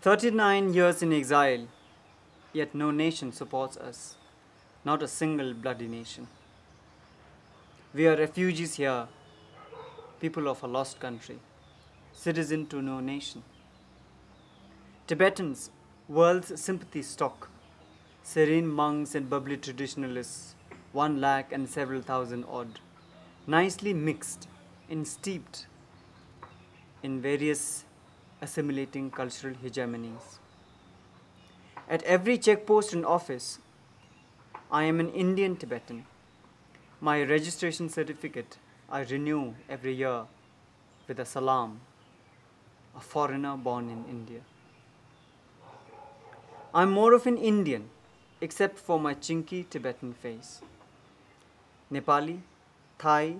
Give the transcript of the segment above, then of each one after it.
39 years in exile, yet no nation supports us, not a single bloody nation. We are refugees here, people of a lost country, citizen to no nation. Tibetans, world's sympathy stock, serene monks and bubbly traditionalists, 1 lakh and several thousand odd, nicely mixed and steeped in various assimilating cultural hegemonies. At every checkpost and office, I am an Indian Tibetan. My registration certificate I renew every year with a salam, a foreigner born in India. I'm more of an Indian, except for my chinky Tibetan face. Nepali, Thai,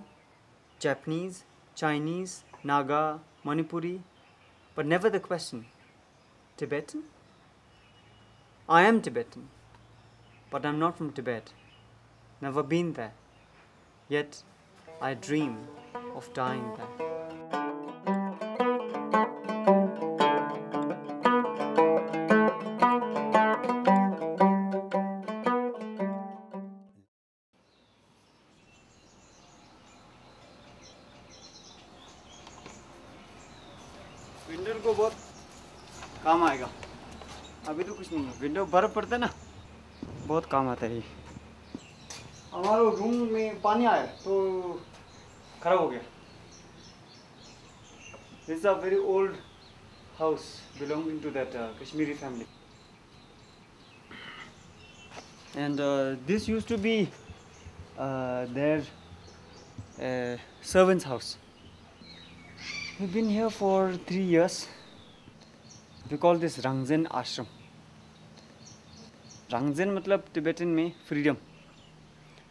Japanese, Chinese, Naga, Manipuri, but never the question, Tibetan? I am Tibetan, but I'm not from Tibet, never been there, yet I dream of dying there. Window को बहुत काम आएगा, अभी तो कुछ नहीं है। Window बर्फ पड़ता है ना, बहुत काम आता है ये। हमारे रूम में पानी आया तो खराब हो गया। This is a very old house belonging to that Kashmiri family, and this used to be their servant's house. We've been here for 3 years. We call this Rangrez ashram. Rangrez मतलब Tibetan में freedom,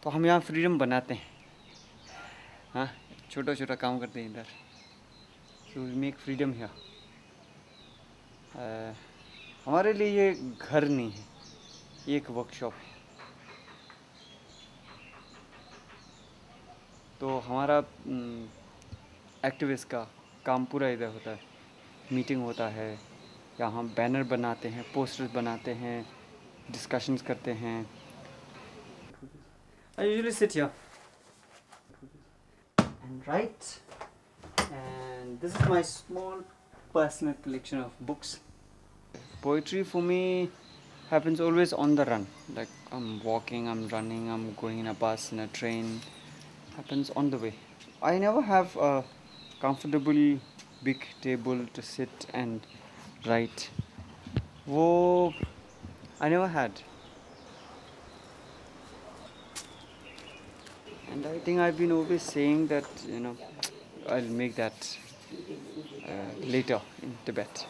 तो हम यहाँ freedom बनाते हैं। हाँ, छोटा छोटा काम करते हैं इधर। So we make freedom here. हमारे लिए ये घर नहीं है, ये एक वर्कशॉप है। तो हमारा एक्टिविस्ट का काम पूरा इधर होता है। मीटिंग होता है, यहाँ हम बैनर बनाते हैं, पोस्टर्स बनाते हैं, डिस्कशंस करते हैं। I usually sit here and write, and this is my small personal collection of books. Poetry for me happens always on the run, like I'm walking, I'm running, I'm going in a bus, in a train, happens on the way. I never have a comfortable big table to sit and write. Wo I never had. And I think I've been always saying that, I'll make that later in Tibet.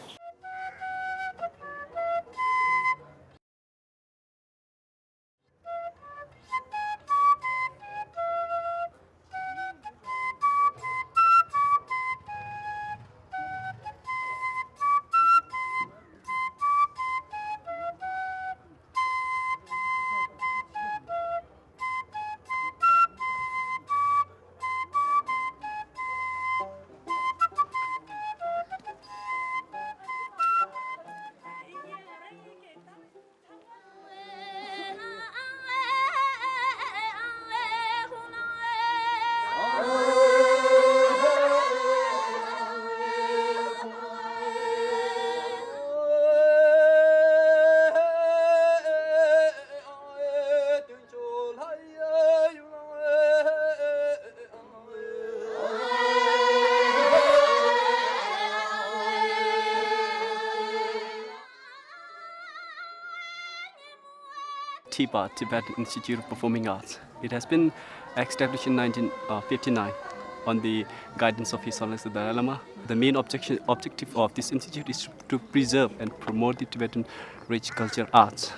TIPA, Tibetan Institute of Performing Arts. It has been established in 1959 on the guidance of His Holiness the Dalai Lama. The main objective of this institute is to preserve and promote the Tibetan rich culture arts.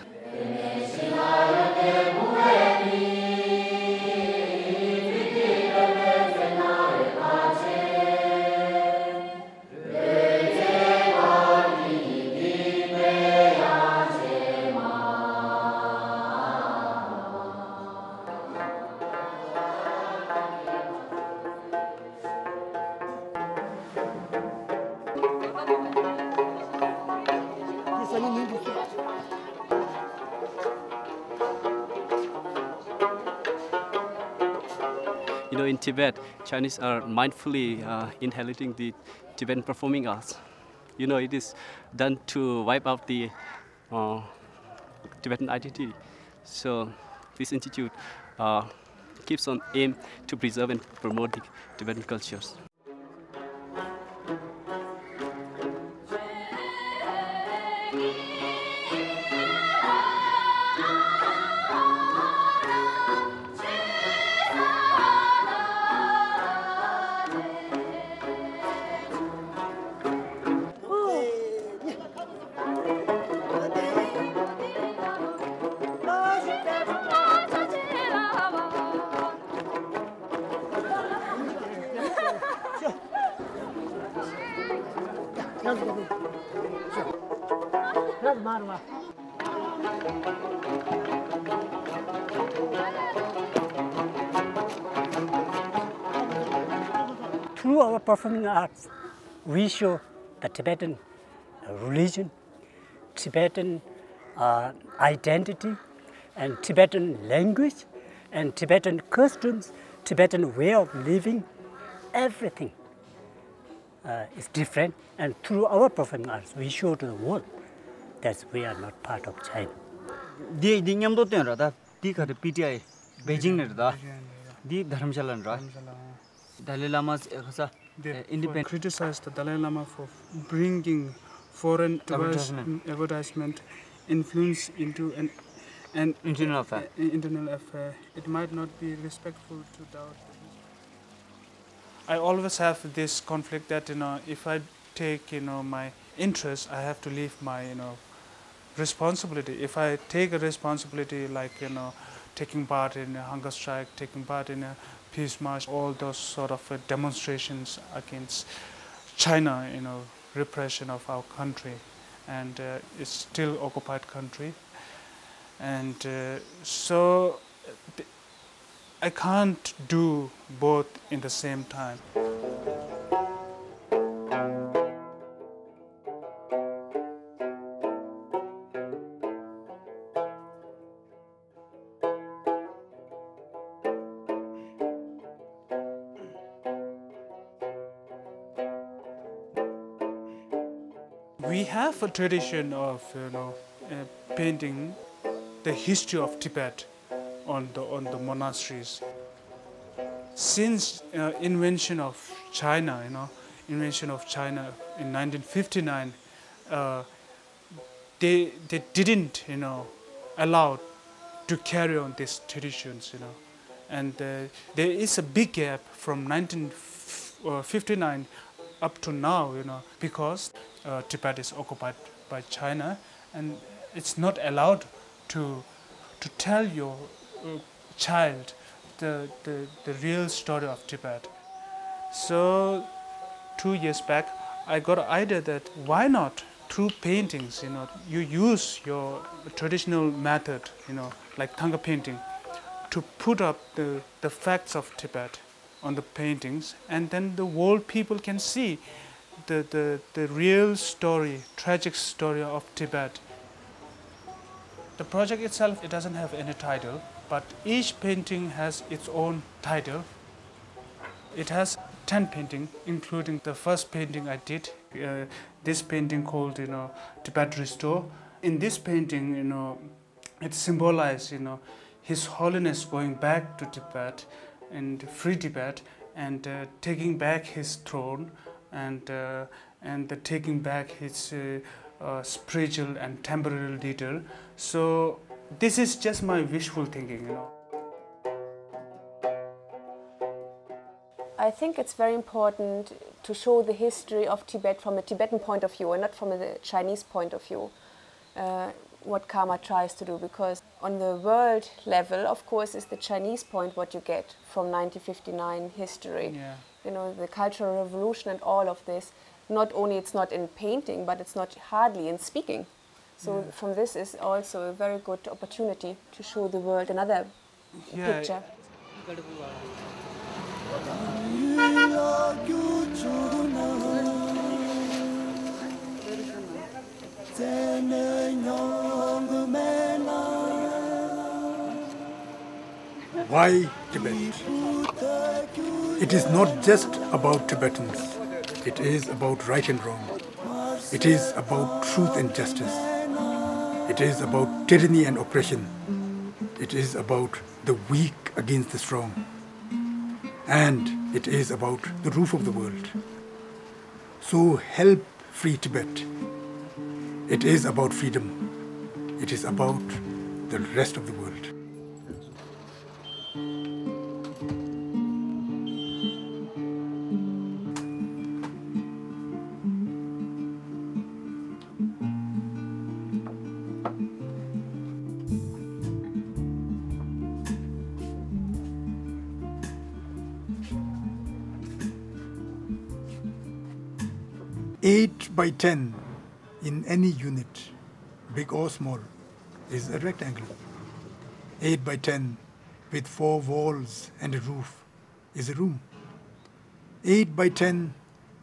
in Tibet, Chinese are mindfully inheriting the Tibetan performing arts. You know, it is done to wipe out the Tibetan identity. So this institute keeps on aim to preserve and promote the Tibetan cultures. Through our performing arts, we show the Tibetan religion, Tibetan identity, and Tibetan language, and Tibetan customs, Tibetan way of living. Everything is different, and through our performing arts, we show to the world that we are not part of China. Di nyam do ten ra da di khare PTI Beijing ne da di dharamshala ra Dalai Lama's independent criticized the Dalai Lama for bringing foreign advertisement influence into an internal affair. It might not be respectful to doubt. I always have this conflict that if I take my interest, I have to leave my responsibility. If I take a responsibility like taking part in a hunger strike, taking part in a peace march, all those sort of demonstrations against China, repression of our country, and it's still occupied country, and so I can't do both in the same time. We have a tradition of painting the history of Tibet on the monasteries. Since invention of China, invention of China in 1959, they didn't allow to carry on these traditions, and there is a big gap from 1959 up to now, because Tibet is occupied by China, and it's not allowed to tell your child the real story of Tibet. So 2 years back, I got an idea that why not through paintings, you use your traditional method, like Thanga painting, to put up the facts of Tibet on the paintings, and then the world people can see the real story, tragic story of Tibet. The project itself, it doesn't have any title, but each painting has its own title. It has 10 paintings, including the first painting I did, this painting called Tibet Restore. In this painting, it symbolizes His Holiness going back to Tibet and free Tibet, and taking back his throne, and taking back his spiritual and temporal leader. So this is just my wishful thinking, I think it's very important to show the history of Tibet from a Tibetan point of view and not from a Chinese point of view, what Karma tries to do, because on the world level, of course, is the Chinese point what you get from 1959 history. Yeah. The Cultural Revolution and all of this. Not only it's not in painting, but it's not hardly in speaking. So from this is also a very good opportunity to show the world another picture. Why Tibet? It is not just about Tibetans. It is about right and wrong. It is about truth and justice. It is about tyranny and oppression. It is about the weak against the strong. And it is about the roof of the world. So help free Tibet. It is about freedom. It is about the rest of the world. Eight by 10 in any unit, big or small, is a rectangle. 8 by 10 with 4 walls and a roof is a room. 8 by 10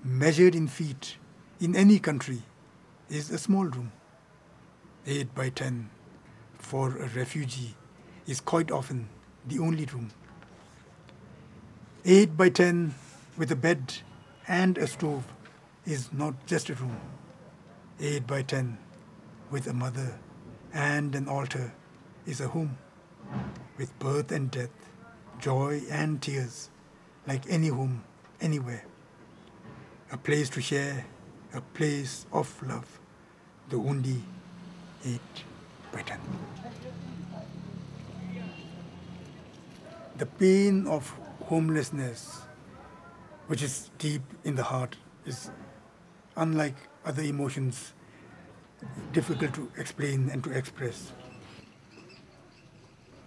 measured in feet in any country is a small room. 8 by 10 for a refugee is quite often the only room. 8 by 10 with a bed and a stove is not just a room. 8 by 10 with a mother and an altar is a home, with birth and death, joy and tears, like any home, anywhere. A place to share, a place of love, the only 8 by 10. The pain of homelessness, which is deep in the heart, is unlike other emotions, difficult to explain and to express.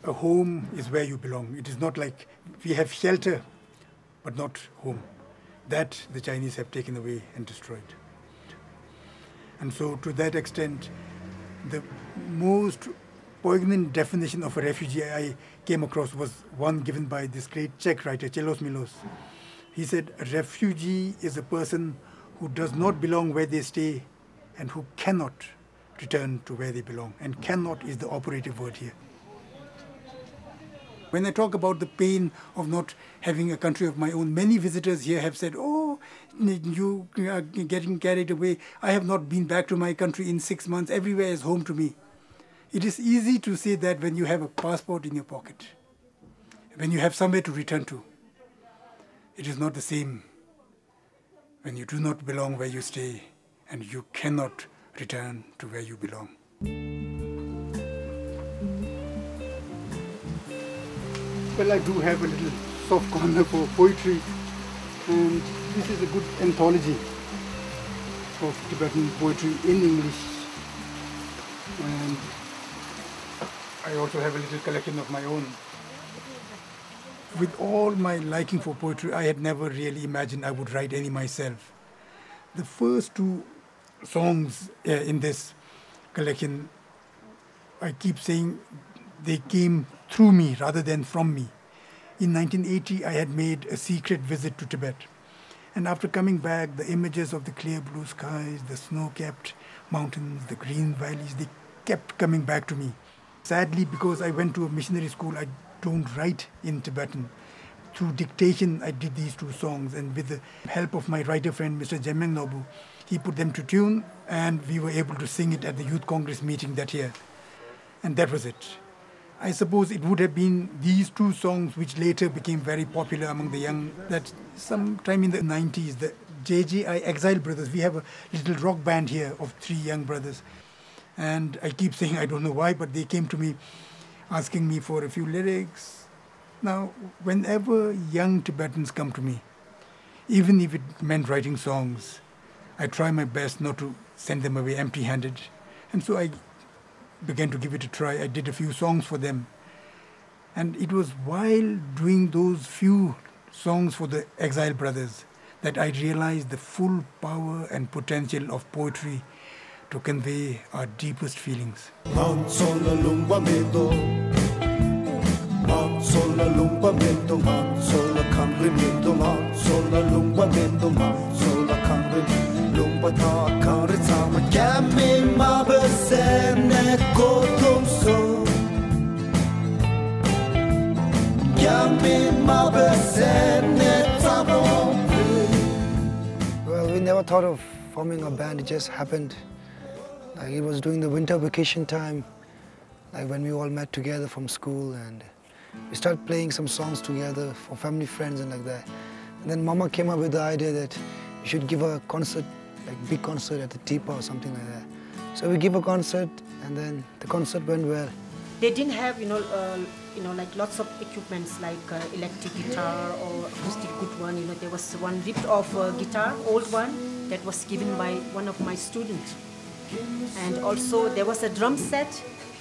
A home is where you belong. It is not like we have shelter, but not home. That the Chinese have taken away and destroyed. And so to that extent, the most poignant definition of a refugee I came across was one given by this great Czech writer, Charles Milos. He said, a refugee is a person who does not belong where they stay and who cannot return to where they belong. And cannot is the operative word here. When I talk about the pain of not having a country of my own, many visitors here have said, oh, you are getting carried away. I have not been back to my country in 6 months. Everywhere is home to me. It is easy to say that when you have a passport in your pocket, when you have somewhere to return to. It is not the same when you do not belong where you stay and you cannot return to where you belong. Well, I do have a little soft corner for poetry, and this is a good anthology of Tibetan poetry in English. And I also have a little collection of my own. With all my liking for poetry, I had never really imagined I would write any myself. The first 2 songs in this collection, I keep saying they came through me rather than from me. In 1980, I had made a secret visit to Tibet. And after coming back, the images of the clear blue skies, the snow-capped mountains, the green valleys, they kept coming back to me. Sadly, because I went to a missionary school, I don't write in Tibetan. Through dictation, I did these 2 songs, and with the help of my writer friend, Mr. Jemeng Nobu, he put them to tune, and we were able to sing it at the Youth Congress meeting that year. And that was it. I suppose it would have been these 2 songs which later became very popular among the young, that sometime in the 90s, the JJI Exile brothers, we have a little rock band here of 3 young brothers. And I keep saying, I don't know why, but they came to me asking me for a few lyrics. Now, whenever young Tibetans come to me, even if it meant writing songs, I try my best not to send them away empty-handed. And so I began to give it a try. I did a few songs for them. And it was while doing those few songs for the Exile brothers that I realized the full power and potential of poetry to convey our deepest feelings. Yami we never thought of forming a band, it just happened. Like it was during the winter vacation time, like when we all met together from school, and we started playing some songs together for family, friends and like that. And then Mama came up with the idea that we should give a concert, like big concert at the TIPA or something like that. So we give a concert, and then the concert went well. They didn't have, like lots of equipments like electric guitar or acoustic good one. There was one ripped off guitar, old one, that was given by one of my students. And also there was a drum set,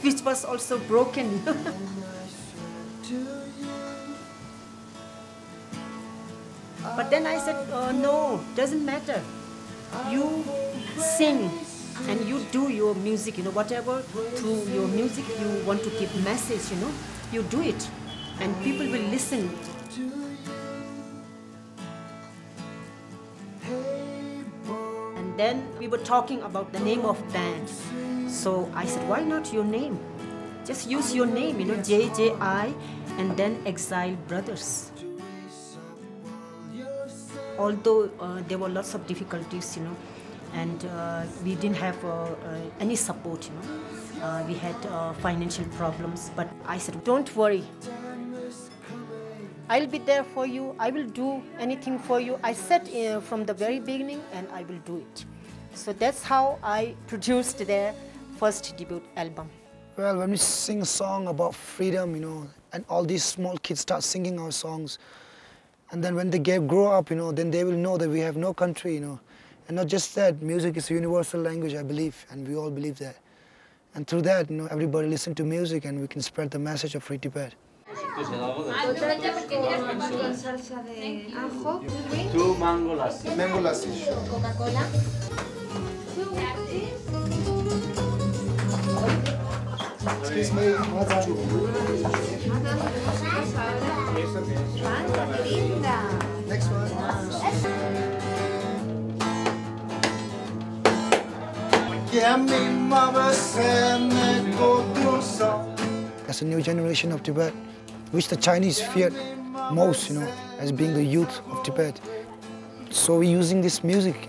which was also broken. But then I said, no, doesn't matter. You sing and you do your music, whatever through your music you want to give message, you do it and people will listen. And then we were talking about the name of band. So I said, why not your name? Just use your name, JJI and then Exile Brothers. Although there were lots of difficulties, and we didn't have any support, we had financial problems, but I said, don't worry. I'll be there for you. I will do anything for you. I said from the very beginning, and I will do it. So that's how I produced their first debut album. Well, when we sing a song about freedom, and all these small kids start singing our songs, and then when they grow up, then they will know that we have no country, And not just that, music is a universal language, I believe, and we all believe that. And through that, everybody listen to music and we can spread the message of Free Tibet. Two mango lassi. Mango lassi. Coca-Cola. Excuse me, next one. There's a new generation of Tibet, which the Chinese feared most, as being the youth of Tibet. So we're using this music,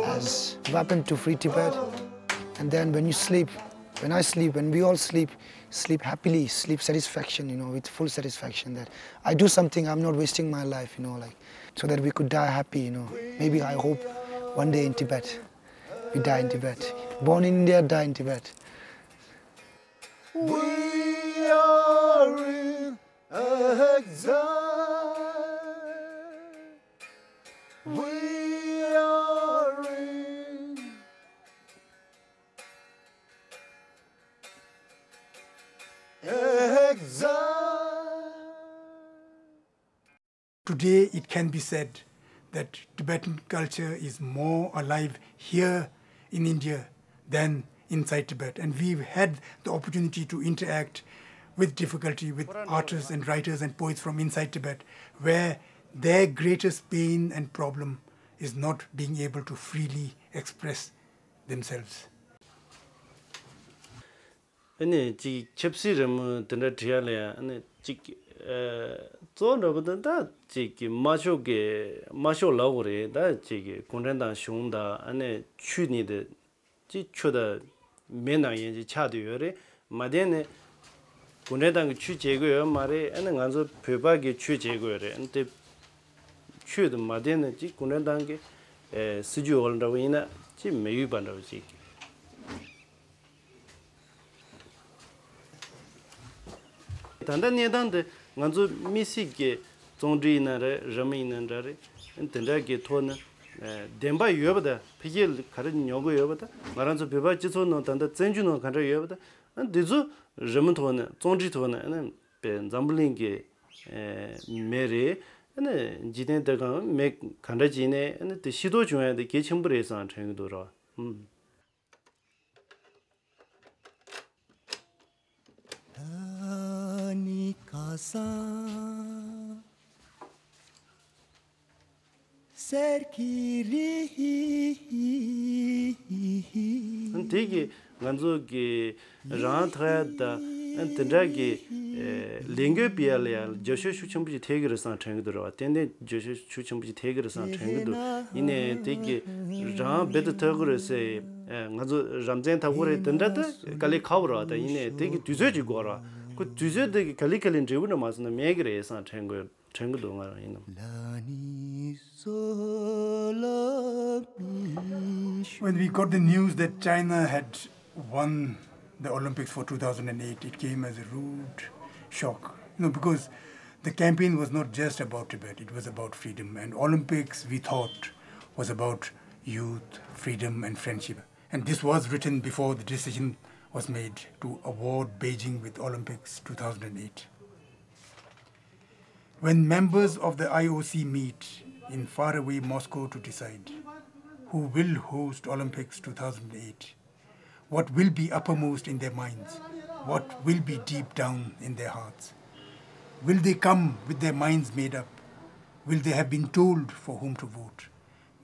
as a weapon to free Tibet. And then when you sleep, when I sleep, when we all sleep, sleep happily, sleep satisfaction, with full satisfaction that I do something, I'm not wasting my life, so that we could die happy, Maybe I hope one day in Tibet, we die in Tibet. Born in India, die in Tibet. We are in exile. We are in exile. Today it can be said that Tibetan culture is more alive here in India than inside Tibet. And we've had the opportunity to interact with difficulty with artists and writers and poets from inside Tibet, where their greatest pain and problem is not being able to freely express themselves. Ane ji chepsi ram tanda thiale ane ji zo no bda da ji masho lawre da ji konran da shung da ane chu ni de ji chu da mena yin ji cha de yore ma de ne konran da chu je go yo ma re ane ngan zo pheba ge chu je go re ante chu de ma de ne ji konran da ge su ju ol da wi na ji me yu ban da ji tanda nedande nganzo misike zongri na re rami na re tanda ge thona demba yobada pigel kar nyogo yobada maranzo beba jiso no tanda zenju no kar yobada dezo ram thona zongri thona ana be zambling ge mere ana jine daga me kanda jine ana de sido jwa de ge chimbre san cheng do ro Antiki ganzo ki rang thaya da and tendagi lingo bialia Joshua Chuchumbi Tigers on Tangdura, attended Joshua Chuchumbi Tigers on Tangdu, in a take Ram better Tagore say Ramzan Tagore Tendata, Kali Kaura, in a take Tuzoji Gora, could Tuzo the Kalikal in Junamas and the Megres on Tango Tangdunga in them. When we got the news that China had won the Olympics for 2008, it came as a rude shock. Because the campaign was not just about Tibet, it was about freedom. And Olympics, we thought, was about youth, freedom and friendship. And this was written before the decision was made to award Beijing with Olympics 2008. When members of the IOC meet in faraway Moscow to decide who will host Olympics 2008, what will be uppermost in their minds, what will be deep down in their hearts. Will they come with their minds made up? Will they have been told for whom to vote?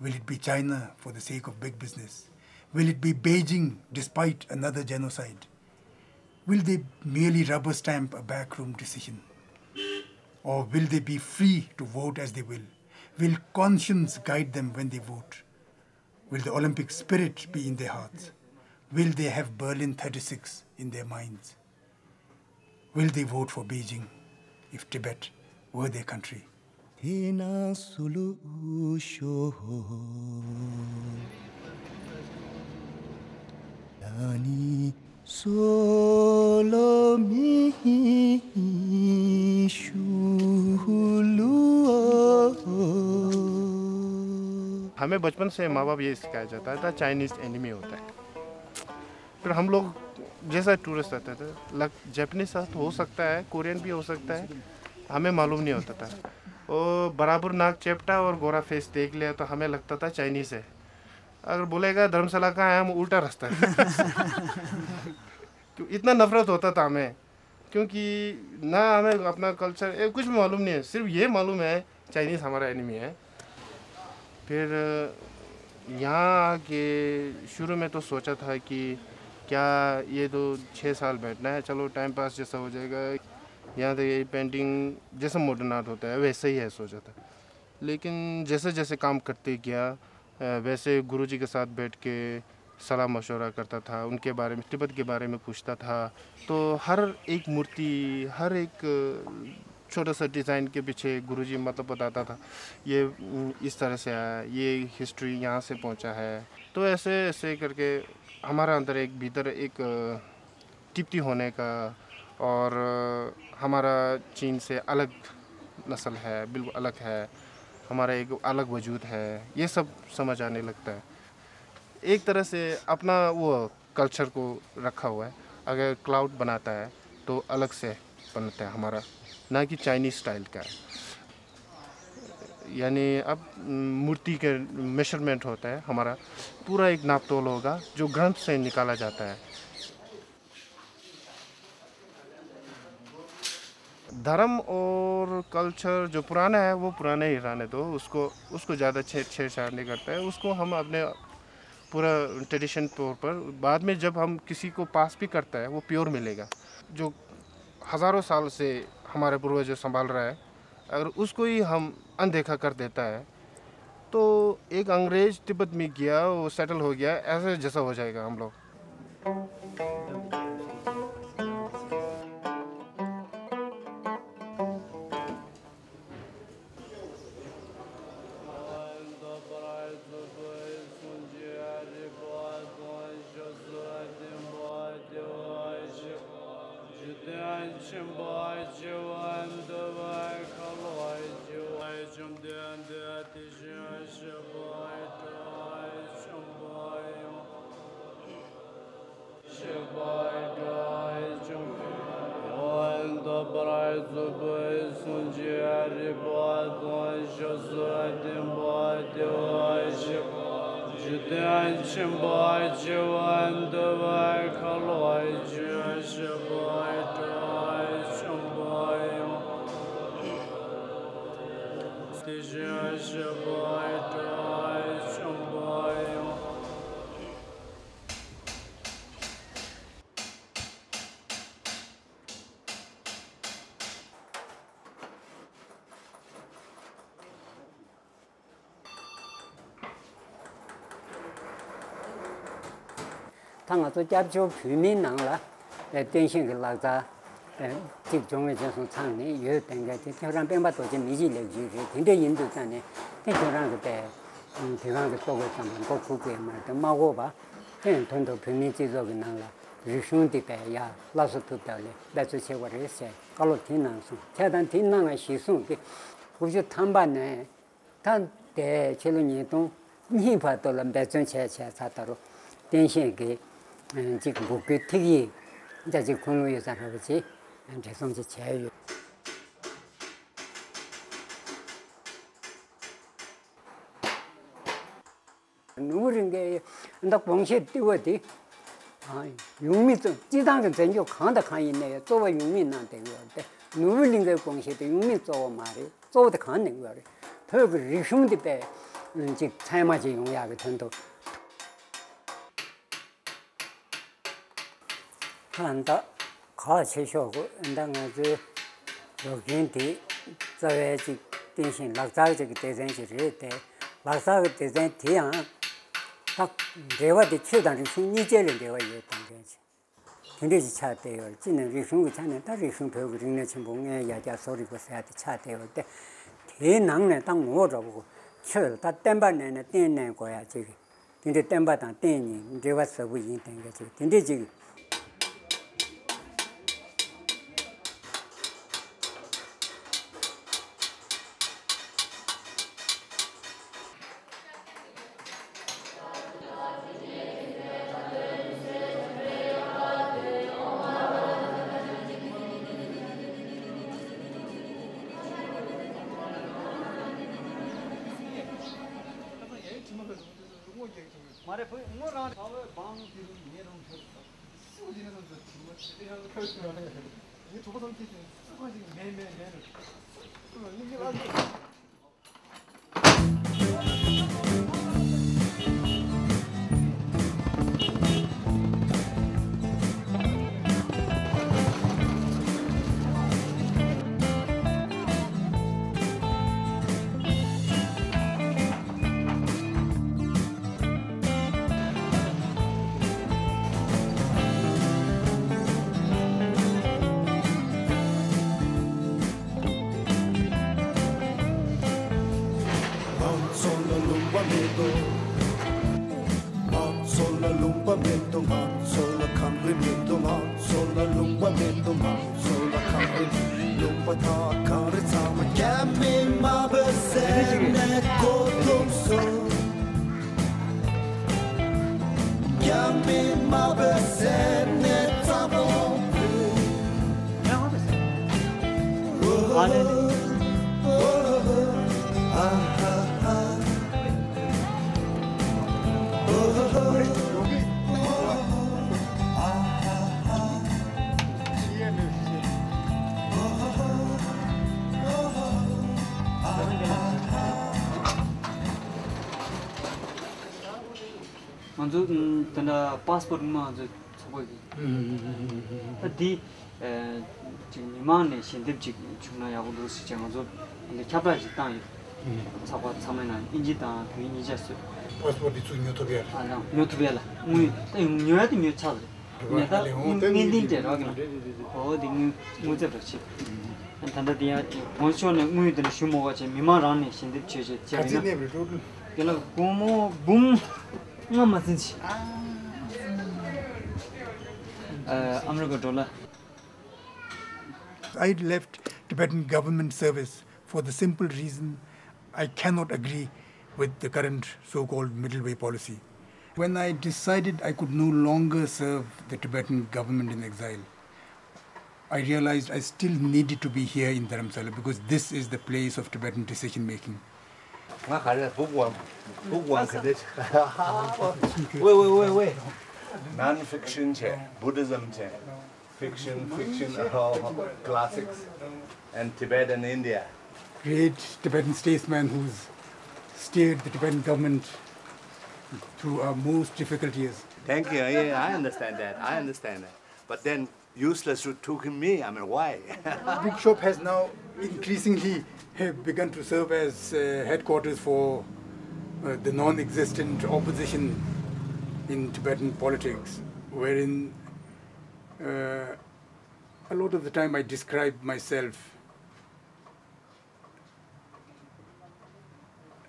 Will it be China for the sake of big business? Will it be Beijing despite another genocide? Will they merely rubber stamp a backroom decision? Or will they be free to vote as they will? Will conscience guide them when they vote? Will the Olympic spirit be in their hearts? Will they have Berlin 36 in their minds? Will they vote for Beijing if Tibet were their country? हमें बचपन से माँ बाप ये सिखाया जाता था Chinese enemy होता है फिर हम लोग जैसा टूरिस्ट आते थे जापानीज हो सकता है कोरियन भी हो सकता है हमें मालूम नहीं होता था और बराबर नाक चेपटा और गोरा फेस देख लिया तो हमें लगता था चाइनीज़ है अगर बोलेगा धर्मशाला कहाँ है हम उल्टा रास्ता है इतना नफरत होता था हमें क्योंकि ना हमें अपना कल्चर कुछ भी मालूम नहीं है सिर्फ ये मालूम है चाइनीज़ हमारा एनिमी है फिर यहाँ आके शुरू में तो सोचा था कि क्या ये तो 6 साल बैठना है चलो टाइम पास जैसा हो जाएगा यहाँ तो ये पेंटिंग जैसा मॉडर्न आर्ट होता है वैसे ही है सोचा था लेकिन जैसे जैसे काम करते गया वैसे गुरुजी के साथ बैठ के सलाह मशवरा करता था उनके बारे में तिब्बत के बारे में पूछता था तो हर एक मूर्ति हर एक छोटा सा डिज़ाइन के पीछे गुरुजी मतलब बताता था ये इस तरह से आया ये हिस्ट्री यहाँ से पहुँचा है तो ऐसे ऐसे करके हमारा अंदर एक भीतर एक तृप्ति होने का और हमारा चीन से अलग नस्ल है बिल्कुल अलग है हमारा एक अलग वजूद है ये सब समझ आने लगता है एक तरह से अपना वो कल्चर को रखा हुआ है अगर क्लाउड बनाता है तो अलग से बनता है हमारा ना कि चाइनीज़ स्टाइल का है यानी अब मूर्ति के मेजरमेंट होता है हमारा पूरा एक नापतोल होगा जो ग्रंथ से निकाला जाता है धर्म और कल्चर जो पुराना है वो पुराने ही रहने दो उसको ज़्यादा छेड़छाड़ नहीं करता है उसको हम अपने पूरा ट्रेडिशन तौर पर बाद में जब हम किसी को पास भी करता है वो प्योर मिलेगा जो हज़ारों साल से हमारे पूर्वज संभाल रहा है अगर उसको ही हम अनदेखा कर देता है तो एक अंग्रेज तिब्बत में गया वो सेटल हो गया ऐसे जैसा हो जाएगा हम लोग thang zo jab jo phumin nang la den xin ge la za 직 종의 전송 창니 여 된게 대표랑 뺑바도 좀 미지 내지 근데 인도 있잖아요. 대표랑 그때 대강도 또고 있잖아요. 그 국에 말도 마고 봐. 된 돈도 병리 지속이 나라. 리슌디 배야 라스도 달래. that's what I say. 걸로 티난수. 제단 티난의 시송 그 우주 탐반네 단대 제로니 동 니바도람 대전체 차다로 den시게 지금 목표 특이 이제 지금 공유 예산하듯이 대성지 제휴 누구는 게 딱 봉시 띄워디 아 용미도 지당은 전혀 강다 강 있네요. 또 용미난데 그런데 누구는 게 봉시도 용미 또 말이 또도 강는 거래. 더 리슌디 배 즉 차이마지 용약의 전도 한다 가체쇼고 엔당아즈 여긴디 자외지 대신 락자지 대전지를 때 락사의 대전 대양 딱 대화의 최단의 신이제를 대화 이었던 거지. 근데 차대요. 지는 리슌고 차는 다 리슌 배우고 있는 친구에 야자 소리고 해야 돼. 차대요. 때 대낭네 딱 모아보고 다 땜바내는 땜내 거야 지금. 근데 땜바당 땜이 대화 서부 인된 거지. 근데 지금 먼저 tanda passport 먼저 저거지. 디 지금 미만의 신듭직 중나야고 그러시죠. 먼저 근데 캡라지 땅이 사과 참에는 인지다 그 인지했어. passport 주 뉴토비아. 아나 뉴토비아라. 우리 뉴야도 뉴차지. 내가 인딘데 라기나. 어디 무저렇지. tanda dia 본쇼는 우리들 슈모가 제 미만라는 신듭체제 제가. 그냥 고모 붐 맞은지. I left Tibetan government service for the simple reason I cannot agree with the current so-called middle way policy. When I decided I could no longer serve the Tibetan government in exile, I realized I still needed to be here in Dharamsala because this is the place of Tibetan decision making. Wait. Non-fiction, Buddhism, fiction, classics, and Tibet and India. Great Tibetan statesman who's steered the Tibetan government through our most difficult years. Thank you. Yeah, I understand that. But then useless to me. I mean, why? Bookshop has now increasingly begun to serve as headquarters for the non-existent opposition in Tibetan politics. wherein a lot of the time I describe myself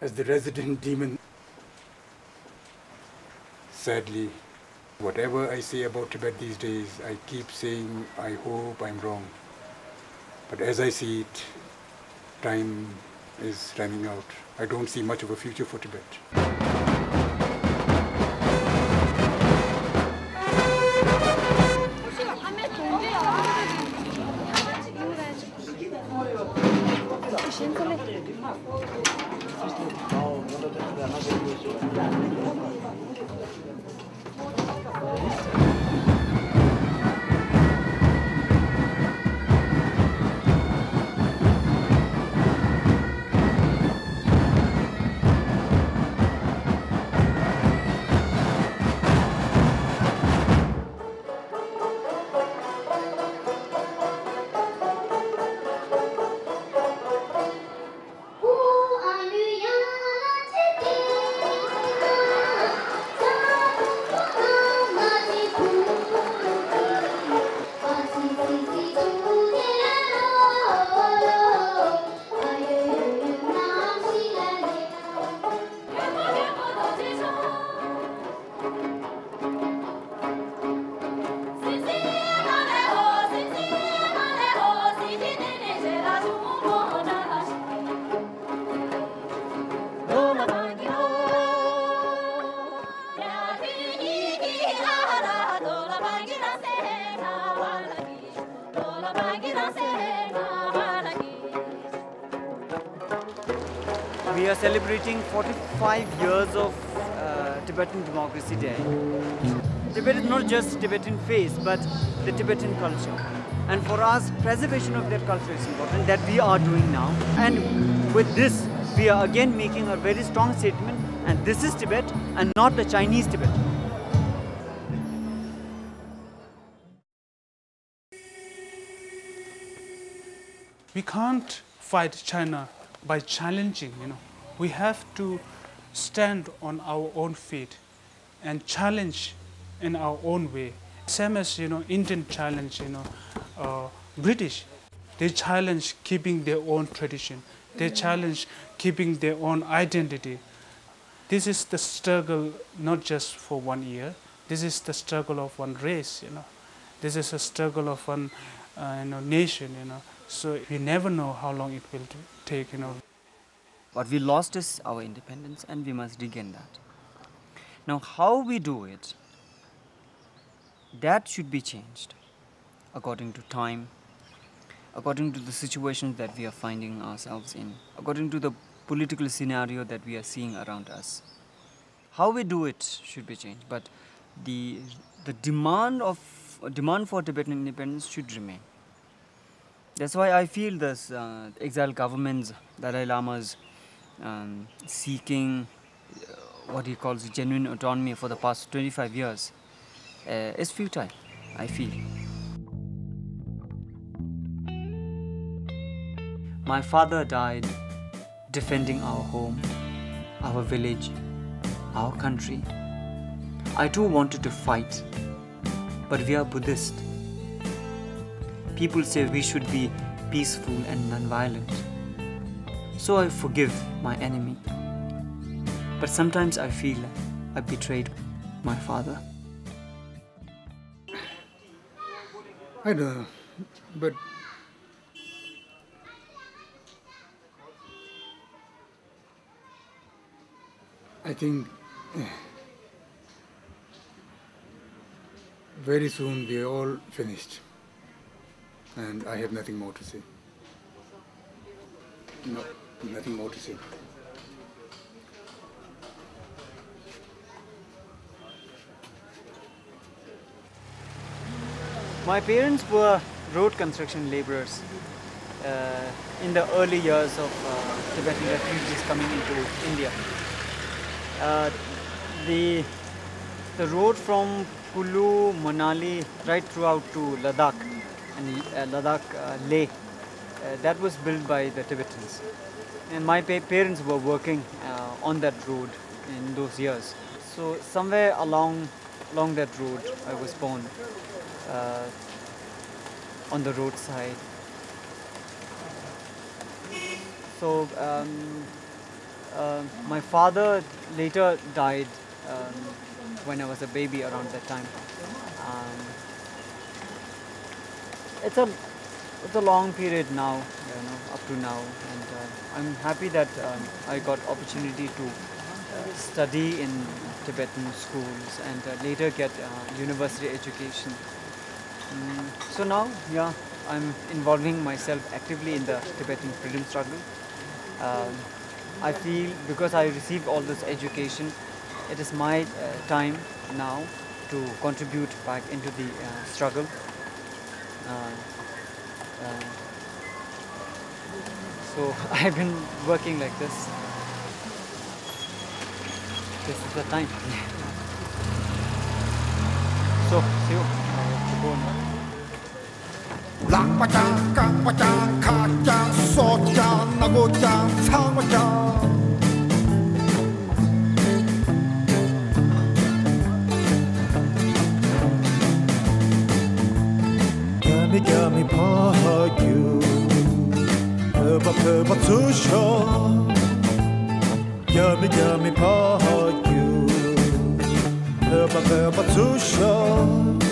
as the resident demon. Sadly, whatever I say about Tibet these days, I keep saying, I hope I'm wrong. But as I see it, time is running out. I don't see much of a future for Tibet. We are celebrating 45 years of Tibetan Democracy Day. Tibet is not just Tibetan face, but the Tibetan culture. And for us, preservation of that culture is important, that we are doing now. And with this, we are again making a very strong statement, and this is Tibet and not the Chinese Tibet. We can't fight China by challenging, We have to stand on our own feet and challenge in our own way. Same as, Indian challenge, British. They challenge keeping their own tradition. They challenge keeping their own identity. This is the struggle not just for 1 year. This is the struggle of one race, This is a struggle of one nation, So we never know how long it will take, What we lost is our independence, and we must regain that. Now, how we do it, that should be changed according to time, according to the situations that we are finding ourselves in, according to the political scenario that we are seeing around us. How we do it should be changed, but the demand for Tibetan independence should remain. That's why I feel this exile governments, Dalai Lamas, seeking what he calls genuine autonomy for the past 25 years is futile, I feel. My father died defending our home, our village, our country. I too wanted to fight, but we are Buddhist. People say we should be peaceful and non-violent. So I forgive my enemy. But sometimes I feel I betrayed my father. I don't know, but I think very soon we are all finished, and I have nothing more to say. No, nothing more to say. My parents were road construction laborers in the early years of Tibetan refugees coming into India. The road from Kulu, Manali, right throughout to Ladakh, and Leh, that was built by the Tibetans. And my parents were working on that road in those years. So somewhere along along that road I was born, on the roadside. So my father later died when I was a baby around that time. It's a long period now, up to now, and I'm happy that I got opportunity to study in Tibetan schools and later get university education. So now, yeah, I'm involving myself actively in the Tibetan freedom struggle. I feel because I received all this education, it is my time now to contribute back into the struggle. So I've been working like this. This is the time. So, see you. Go now. Lakpachang, Kakpachang, Kachang, Sochang, Nagochang, Samachang. Gummy, gummy, paw you. Purba, purba, too short. Gummy, gummy, paw you. Purba, purba, too short.